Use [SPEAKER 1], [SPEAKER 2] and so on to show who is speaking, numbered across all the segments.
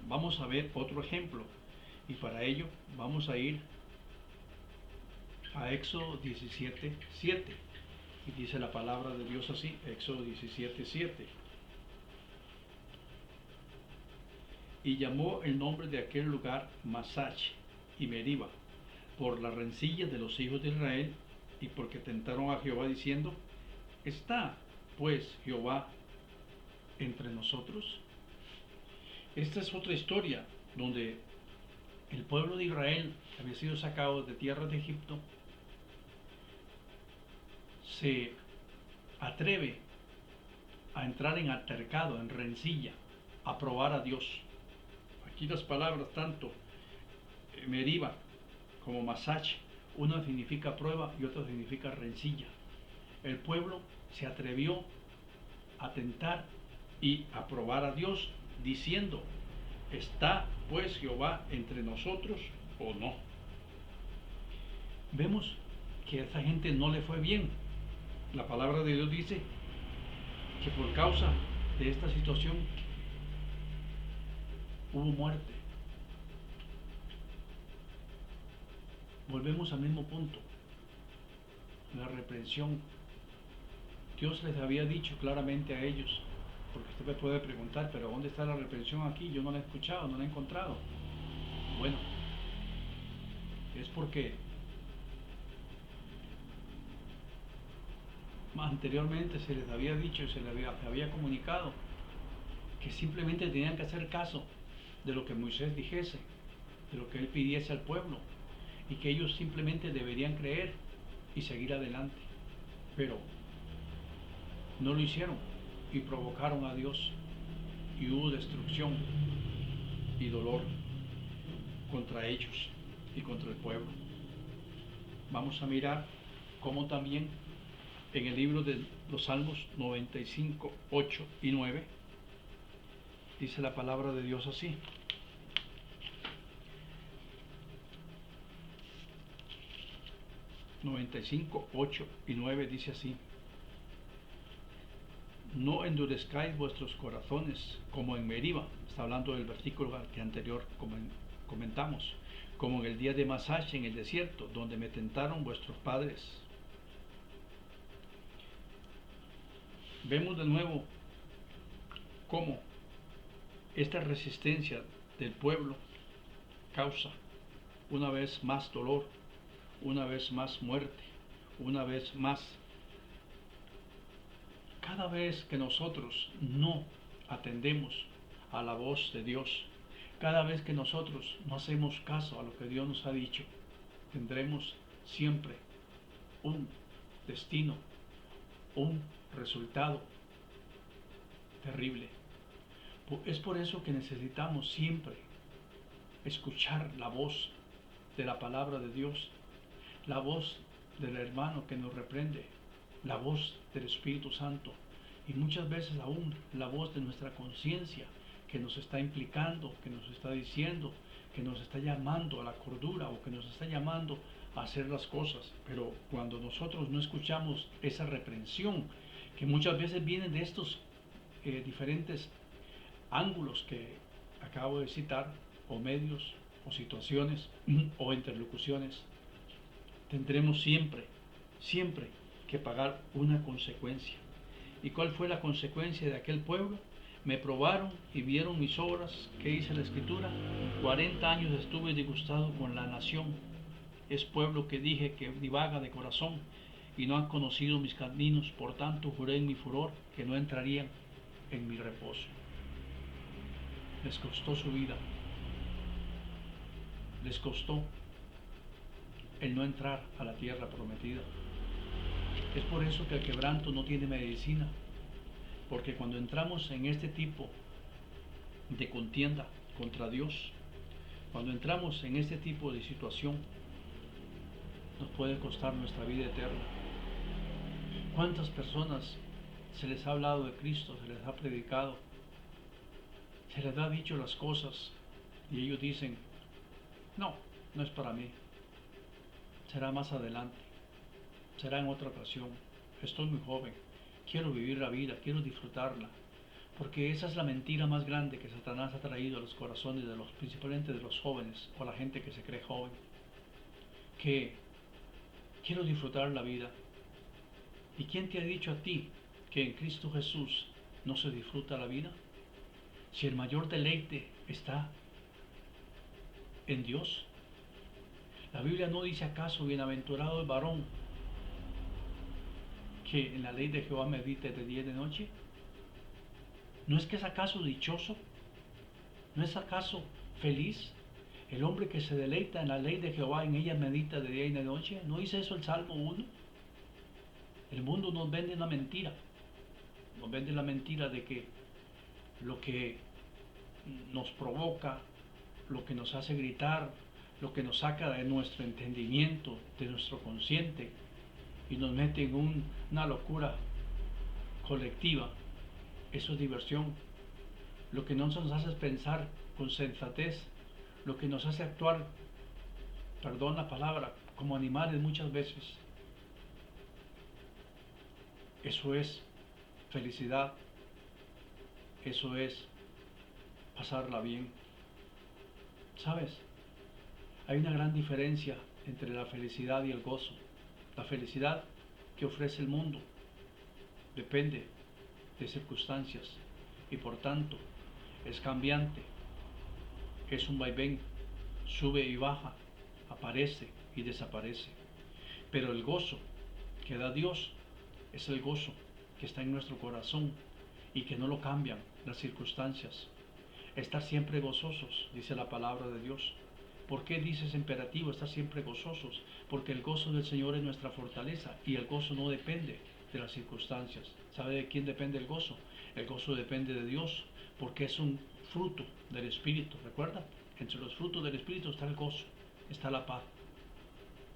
[SPEAKER 1] vamos a ver otro ejemplo y para ello vamos a ir a Éxodo 17:7 y dice la palabra de Dios así, Éxodo 17:7. Y llamó el nombre de aquel lugar Masach y Meriba, por la rencilla de los hijos de Israel y porque tentaron a Jehová diciendo, ¿está pues Jehová entre nosotros? Esta es otra historia donde el pueblo de Israel había sido sacado de tierra de Egipto, se atreve a entrar en altercado, en rencilla, a probar a Dios. Aquí las palabras tanto Meriba como Masach, una significa prueba y otra significa rencilla. El pueblo se atrevió a tentar y a probar a Dios diciendo, ¿está pues Jehová entre nosotros o no? Vemos que a esa gente no le fue bien. La palabra de Dios dice que por causa de esta situación hubo muerte. Volvemos al mismo punto, la reprensión. Dios les había dicho claramente a ellos, porque usted me puede preguntar, pero ¿dónde está la reprensión aquí? Yo no la he escuchado, no la he encontrado. Bueno, es porque anteriormente se les había dicho, se les había comunicado que simplemente tenían que hacer caso de lo que Moisés dijese, de lo que él pidiese al pueblo, y que ellos simplemente deberían creer y seguir adelante. Pero no lo hicieron y provocaron a Dios y hubo destrucción y dolor contra ellos y contra el pueblo. Vamos a mirar cómo también en el libro de los Salmos 95, 8 y 9 dice la palabra de Dios así. 95, 8 y 9 dice así: no endurezcáis vuestros corazones como en Meriba, está hablando del versículo que anterior comentamos, como en el día de Masach en el desierto, donde me tentaron vuestros padres. Vemos de nuevo cómo esta resistencia del pueblo causa una vez más dolor, una vez más muerte, una vez más. Cada vez que nosotros no atendemos a la voz de Dios, cada vez que nosotros no hacemos caso a lo que Dios nos ha dicho, tendremos siempre un destino, un resultado terrible. Es por eso que necesitamos siempre escuchar la voz de la palabra de Dios, la voz del hermano que nos reprende, la voz del Espíritu Santo y muchas veces aún la voz de nuestra conciencia que nos está implicando, que nos está diciendo, que nos está llamando a la cordura o que nos está llamando a hacer las cosas. Pero cuando nosotros no escuchamos esa reprensión, que muchas veces viene de estos diferentes ángulos que acabo de citar, o medios, o situaciones, o interlocuciones, tendremos siempre que pagar una consecuencia. ¿Y cuál fue la consecuencia de aquel pueblo? Me probaron y vieron mis obras. ¿Qué dice la Escritura? 40 años estuve disgustado con la nación. Es pueblo que dije que divaga de corazón y no han conocido mis caminos. Por tanto juré en mi furor que no entrarían en mi reposo. Les costó su vida. Les costó el no entrar a la tierra prometida. Es por eso que el quebranto no tiene medicina, porque cuando entramos en este tipo de contienda contra Dios, cuando entramos en este tipo de situación, nos puede costar nuestra vida eterna. ¿Cuántas personas se les ha hablado de Cristo, se les ha predicado, se les ha dicho las cosas y ellos dicen, no, no es para mí, será más adelante, será en otra ocasión, estoy muy joven, quiero vivir la vida, quiero disfrutarla? Porque esa es la mentira más grande que Satanás ha traído a los corazones de los, principalmente de los jóvenes o la gente que se cree joven. Que quiero disfrutar la vida. ¿Y quién te ha dicho a ti que en Cristo Jesús no se disfruta la vida? Si el mayor deleite está en Dios. La Biblia no dice acaso: bienaventurado el varón que en la ley de Jehová medite de día y de noche. ¿No es que es acaso dichoso? ¿No es acaso feliz el hombre que se deleita en la ley de Jehová, en ella medita de día y de noche? ¿No dice eso el Salmo 1? El mundo nos vende una mentira. Nos vende la mentira de que lo que nos provoca, lo que nos hace gritar, lo que nos saca de nuestro entendimiento, de nuestro consciente, y nos mete en una locura colectiva, eso es diversión. Lo que no nos hace pensar con sensatez, lo que nos hace actuar, perdón la palabra, como animales muchas veces, eso es felicidad, eso es pasarla bien. ¿Sabes? Hay una gran diferencia entre la felicidad y el gozo. La felicidad que ofrece el mundo depende de circunstancias y por tanto es cambiante, es un vaivén, sube y baja, aparece y desaparece. Pero el gozo que da Dios es el gozo que está en nuestro corazón y que no lo cambian las circunstancias. Estar siempre gozosos, dice la palabra de Dios. ¿Por qué dice ese imperativo, estar siempre gozosos? Porque el gozo del Señor es nuestra fortaleza y el gozo no depende de las circunstancias. ¿Sabe de quién depende el gozo? El gozo depende de Dios, porque es un fruto del Espíritu. ¿Recuerda? Entre los frutos del Espíritu está el gozo, está la paz.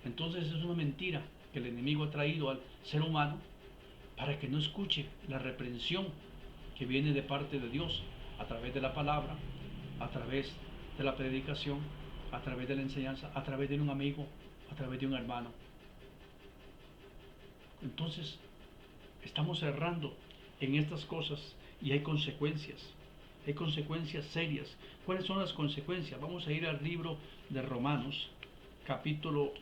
[SPEAKER 1] Entonces es una mentira que el enemigo ha traído al ser humano para que no escuche la reprensión que viene de parte de Dios a través de la palabra, a través de la predicación, a través de la enseñanza, a través de un amigo, a través de un hermano. Entonces, estamos errando en estas cosas y hay consecuencias serias. ¿Cuáles son las consecuencias? Vamos a ir al libro de Romanos, capítulo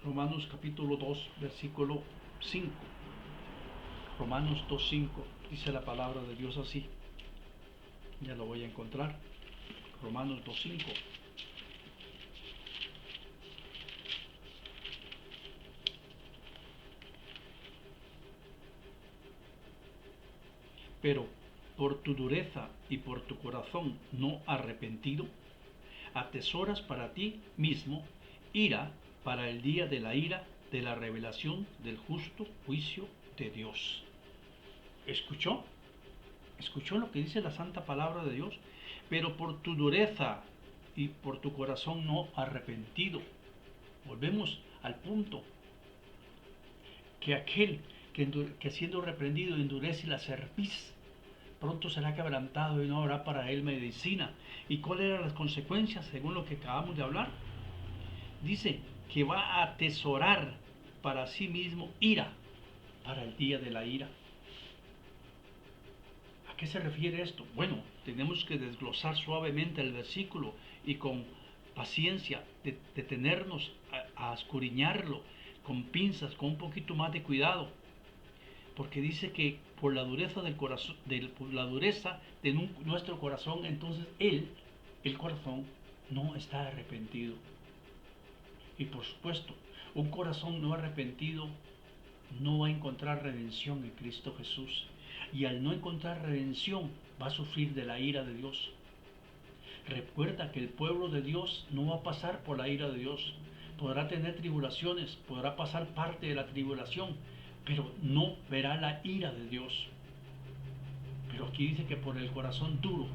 [SPEAKER 1] 2, versículo 5. Romanos 2:5, dice la palabra de Dios así. Ya lo voy a encontrar. Romanos 2:5. Pero por tu dureza y por tu corazón no arrepentido, atesoras para ti mismo ira para el día de la ira de la revelación del justo juicio de Dios. ¿Escuchó? ¿Escuchó lo que dice la santa palabra de Dios? Pero por tu dureza y por tu corazón no arrepentido. Volvemos al punto. Que aquel que siendo reprendido endurece la cerviz, pronto será quebrantado y no habrá para él medicina. ¿Y cuáles eran las consecuencias según lo que acabamos de hablar? Dice que va a atesorar para sí mismo ira para el día de la ira. ¿A qué se refiere esto? Bueno, tenemos que desglosar suavemente el versículo y con paciencia detenernos a escudriñarlo con pinzas, con un poquito más de cuidado, porque dice que por la dureza del corazón, por la dureza de nuestro corazón, entonces el corazón no está arrepentido. Y por supuesto, un corazón no arrepentido no va a encontrar redención en Cristo Jesús. Y al no encontrar redención, va a sufrir de la ira de Dios. Recuerda que el pueblo de Dios no va a pasar por la ira de Dios. Podrá tener tribulaciones, podrá pasar parte de la tribulación, pero no verá la ira de Dios. Pero aquí dice que por el corazón duro,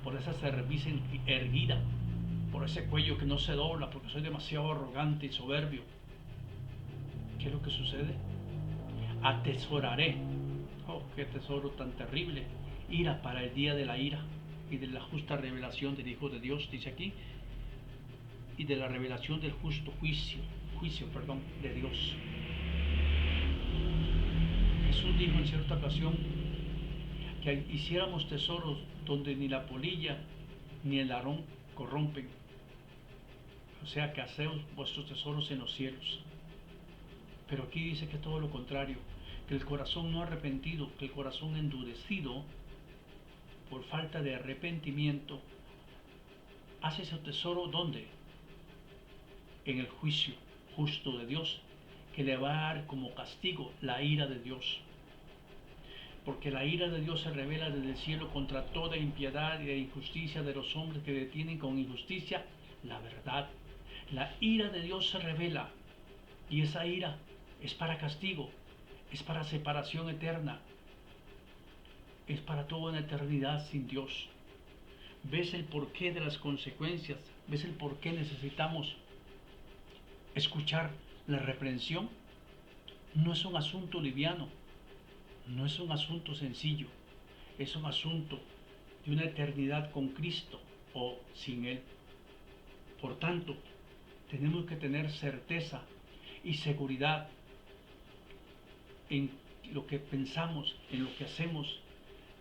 [SPEAKER 1] por esa cerviz erguida, por ese cuello que no se dobla, porque soy demasiado arrogante y soberbio, ¿qué es lo que sucede? Atesoraré, oh, qué tesoro tan terrible, ira para el día de la ira y de la justa revelación del Hijo de Dios, dice aquí, y de la revelación del justo juicio de Dios. Jesús dijo en cierta ocasión que hiciéramos tesoros donde ni la polilla ni el ladrón corrompen. O sea, que hacéis vuestros tesoros en los cielos. Pero aquí dice que todo lo contrario, que el corazón no arrepentido, que el corazón endurecido por falta de arrepentimiento, hace ese tesoro ¿dónde? En el juicio justo de Dios, que le va a dar como castigo la ira de Dios. Porque la ira de Dios se revela desde el cielo contra toda impiedad y injusticia de los hombres que detienen con injusticia la verdad. La ira de Dios se revela, y esa ira es para castigo, es para separación eterna, es para toda una eternidad sin Dios. ¿Ves el porqué de las consecuencias? ¿Ves el porqué necesitamos escuchar la reprensión? No es un asunto liviano, no es un asunto sencillo, es un asunto de una eternidad con Cristo o sin Él. Por tanto, tenemos que tener certeza y seguridad en lo que pensamos, en lo que hacemos,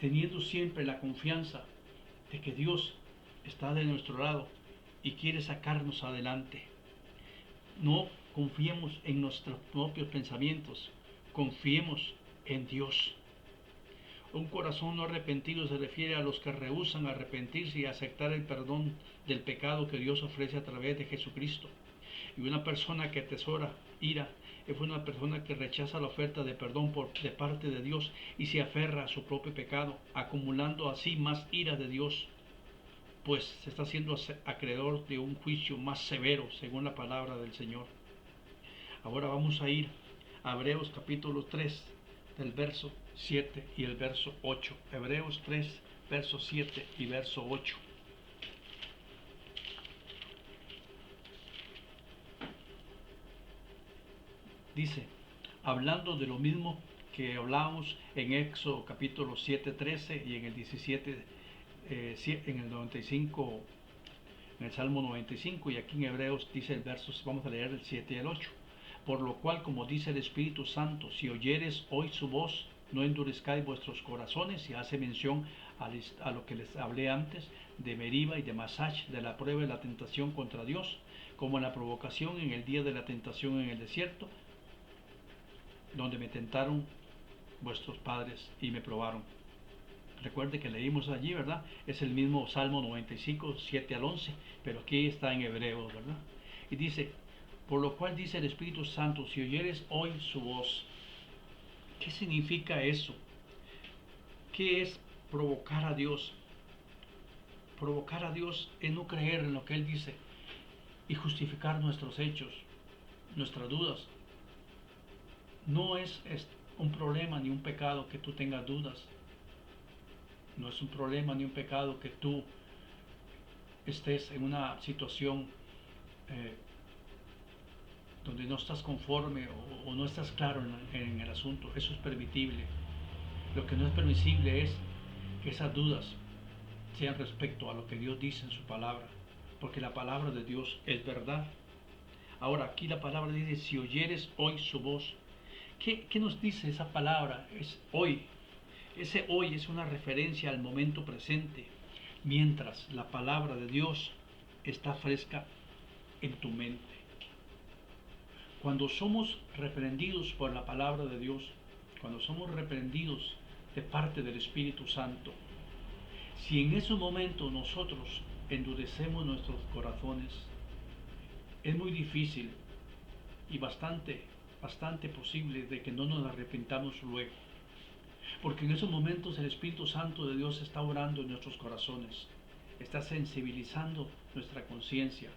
[SPEAKER 1] teniendo siempre la confianza de que Dios está de nuestro lado y quiere sacarnos adelante. No confiemos en nuestros propios pensamientos, confiemos en Dios. Un corazón no arrepentido se refiere a los que rehúsan arrepentirse y aceptar el perdón del pecado que Dios ofrece a través de Jesucristo. Y una persona que atesora ira es una persona que rechaza la oferta de perdón de parte de Dios y se aferra a su propio pecado, acumulando así más ira de Dios, pues se está haciendo acreedor de un juicio más severo, según la palabra del Señor. Ahora vamos a ir a Hebreos capítulo 3, del verso 7 y el verso 8. Hebreos 3, verso 7 y verso 8. Dice, hablando de lo mismo que hablábamos en Éxodo capítulo 7, 13 y en el 17, en el 95, en el Salmo 95, y aquí en Hebreos dice el verso, vamos a leer el 7 y el 8. Por lo cual, como dice el Espíritu Santo, si oyeres hoy su voz, no endurezcáis vuestros corazones, y hace mención a lo que les hablé antes de Meriba y de Masach, de la prueba y la tentación contra Dios, como en la provocación en el día de la tentación en el desierto, donde me tentaron vuestros padres y me probaron. Recuerde que leímos allí, ¿verdad? Es el mismo Salmo 95, 7 al 11, pero aquí está en Hebreos, ¿verdad? Y dice, por lo cual dice el Espíritu Santo, si oyeres hoy su voz. ¿Qué significa eso? ¿Qué es provocar a Dios? Provocar a Dios es no creer en lo que Él dice y justificar nuestros hechos, nuestras dudas. No es un problema ni un pecado que tú tengas dudas. No es un problema ni un pecado que tú estés en una situación donde no estás conforme o no estás claro en el asunto. Eso es permitible. Lo que no es permisible es que esas dudas sean respecto a lo que Dios dice en su palabra, porque la palabra de Dios es verdad. Ahora aquí la palabra dice, si oyeres hoy su voz. ¿Qué nos dice esa palabra? Es hoy. Ese hoy es una referencia al momento presente, mientras la palabra de Dios está fresca en tu mente. Cuando somos reprendidos por la palabra de Dios, cuando somos reprendidos de parte del Espíritu Santo, si en ese momento nosotros endurecemos nuestros corazones, es muy difícil y bastante posible de que no nos arrepintamos luego. Porque en esos momentos el Espíritu Santo de Dios está orando en nuestros corazones, está sensibilizando nuestra conciencia,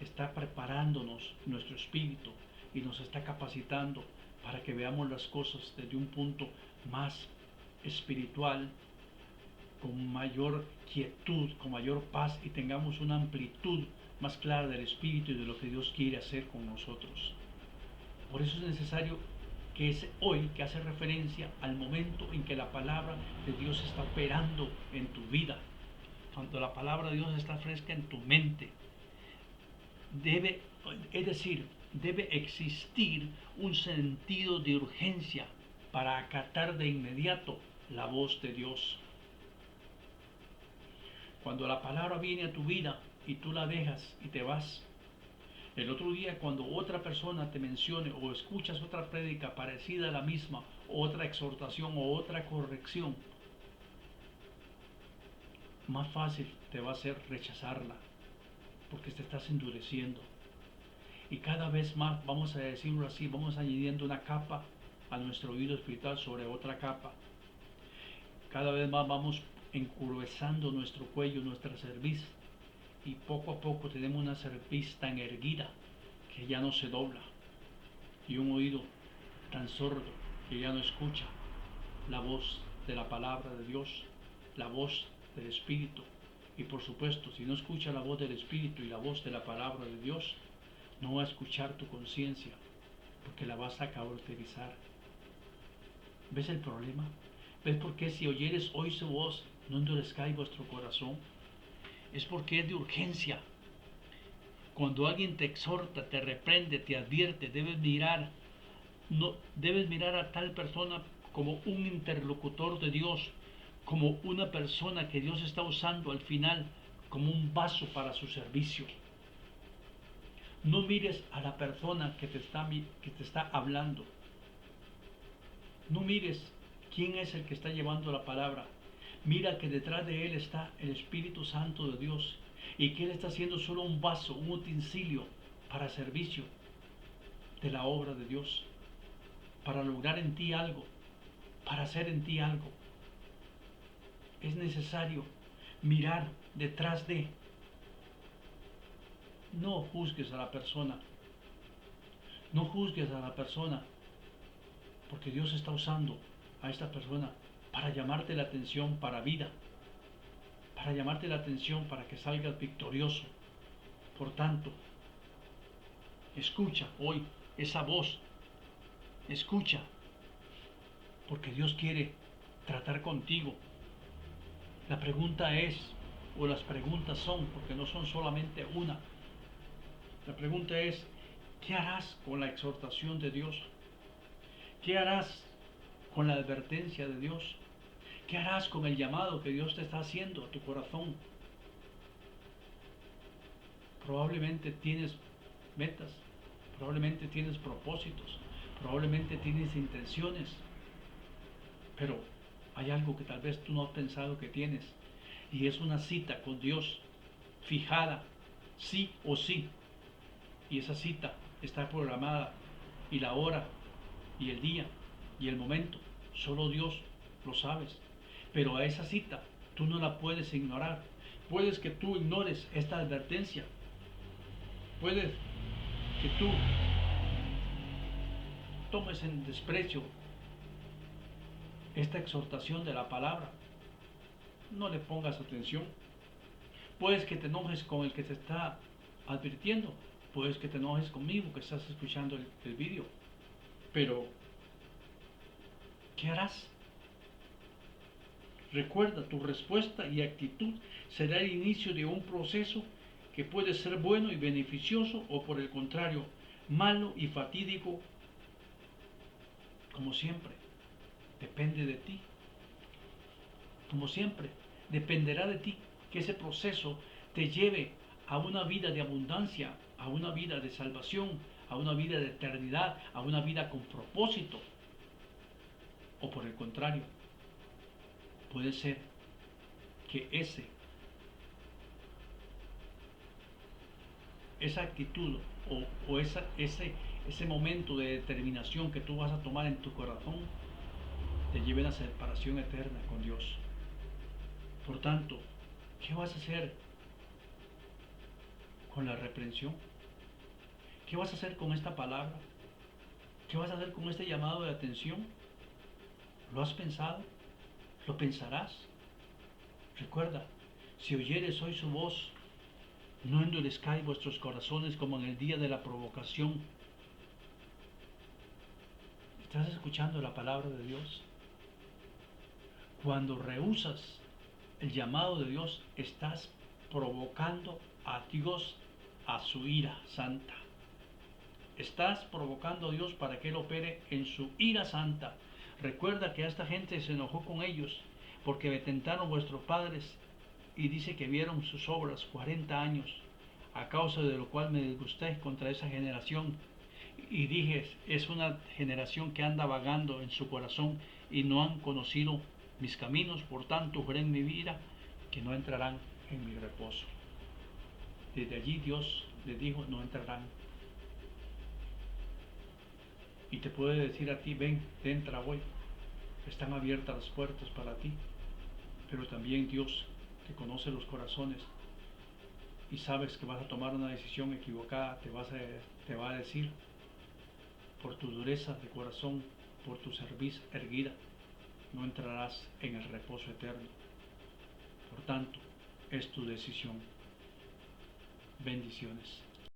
[SPEAKER 1] está preparándonos nuestro espíritu y nos está capacitando para que veamos las cosas desde un punto más espiritual, con mayor quietud, con mayor paz y tengamos una amplitud más clara del espíritu y de lo que Dios quiere hacer con nosotros. Por eso es necesario que es hoy, que hace referencia al momento en que la palabra de Dios está operando en tu vida, cuando la palabra de Dios está fresca en tu mente. Debe existir un sentido de urgencia para acatar de inmediato la voz de Dios. Cuando la palabra viene a tu vida y tú la dejas y te vas, el otro día cuando otra persona te mencione o escuchas otra prédica parecida a la misma, otra exhortación o otra corrección, más fácil te va a ser rechazarla, porque te estás endureciendo. Y cada vez más, vamos a decirlo así, vamos añadiendo una capa a nuestro oído espiritual sobre otra capa. Cada vez más vamos encurvezando nuestro cuello, nuestra cerviz, y poco a poco tenemos una cerviz tan erguida que ya no se dobla, y un oído tan sordo que ya no escucha la voz de la palabra de Dios, la voz del Espíritu. Y por supuesto, si no escucha la voz del Espíritu y la voz de la palabra de Dios, no va a escuchar tu conciencia, porque la vas a cauterizar. ¿Ves el problema? ¿Ves por qué si oyeres hoy su voz, no endurezcáis vuestro corazón? Es porque es de urgencia. Cuando alguien te exhorta, te reprende, te advierte, debes mirar a tal persona como un interlocutor de Dios, como una persona que Dios está usando al final como un vaso para su servicio. No mires a la persona que te está hablando. No mires quién es el que está llevando la palabra. Mira que detrás de él está el Espíritu Santo de Dios y que él está siendo solo un vaso, un utensilio para servicio de la obra de Dios, para lograr en ti algo, para hacer en ti algo. Es necesario mirar detrás de. No juzgues a la persona. No juzgues a la persona, porque Dios está usando a esta persona para llamarte la atención para vida, para llamarte la atención para que salgas victorioso. Por tanto, escucha hoy esa voz, escucha, porque Dios quiere tratar contigo. La pregunta es, o las preguntas son, porque no son solamente una, la pregunta es, ¿qué harás con la exhortación de Dios? ¿Qué harás con la advertencia de Dios? ¿Qué harás con el llamado que Dios te está haciendo a tu corazón? Probablemente tienes metas, probablemente tienes propósitos, probablemente tienes intenciones, pero hay algo que tal vez tú no has pensado que tienes, y es una cita con Dios fijada, sí o sí, y esa cita está programada, y la hora, y el día, y el momento, solo Dios lo sabes, pero a esa cita tú no la puedes ignorar. Puedes que tú ignores esta advertencia, puedes que tú tomes en desprecio esta exhortación de la palabra, no le pongas atención. Puedes que te enojes con el que te está advirtiendo, puedes que te enojes conmigo que estás escuchando el vídeo, pero ¿qué harás? Recuerda, tu respuesta y actitud será el inicio de un proceso que puede ser bueno y beneficioso, o por el contrario, malo y fatídico. Como siempre, depende de ti. Como siempre, dependerá de ti que ese proceso te lleve a una vida de abundancia, a una vida de salvación, a una vida de eternidad, a una vida con propósito. O por el contrario, puede ser que esa actitud o ese momento de determinación que tú vas a tomar en tu corazón te lleve a la separación eterna con Dios. Por tanto, ¿qué vas a hacer con la reprensión? ¿Qué vas a hacer con esta palabra? ¿Qué vas a hacer con este llamado de atención? ¿Lo has pensado? ¿Lo pensarás? Recuerda, si oyeres hoy su voz, no endurezcáis vuestros corazones como en el día de la provocación. ¿Estás escuchando la palabra de Dios? Cuando rehusas el llamado de Dios, estás provocando a Dios a su ira santa. Estás provocando a Dios para que Él opere en su ira santa, Recuerda que esta gente se enojó con ellos porque me tentaron vuestros padres y dice que vieron sus obras 40 años, a causa de lo cual me disgusté contra esa generación y dije, es una generación que anda vagando en su corazón y no han conocido mis caminos, por tanto juré en mi vida que no entrarán en mi reposo. Desde allí Dios les dijo, no entrarán. Y te puede decir a ti, ven, entra hoy. Están abiertas las puertas para ti. Pero también Dios, que conoce los corazones y sabes que vas a tomar una decisión equivocada, te va a decir, por tu dureza de corazón, por tu cerviz erguida, no entrarás en el reposo eterno. Por tanto, es tu decisión. Bendiciones.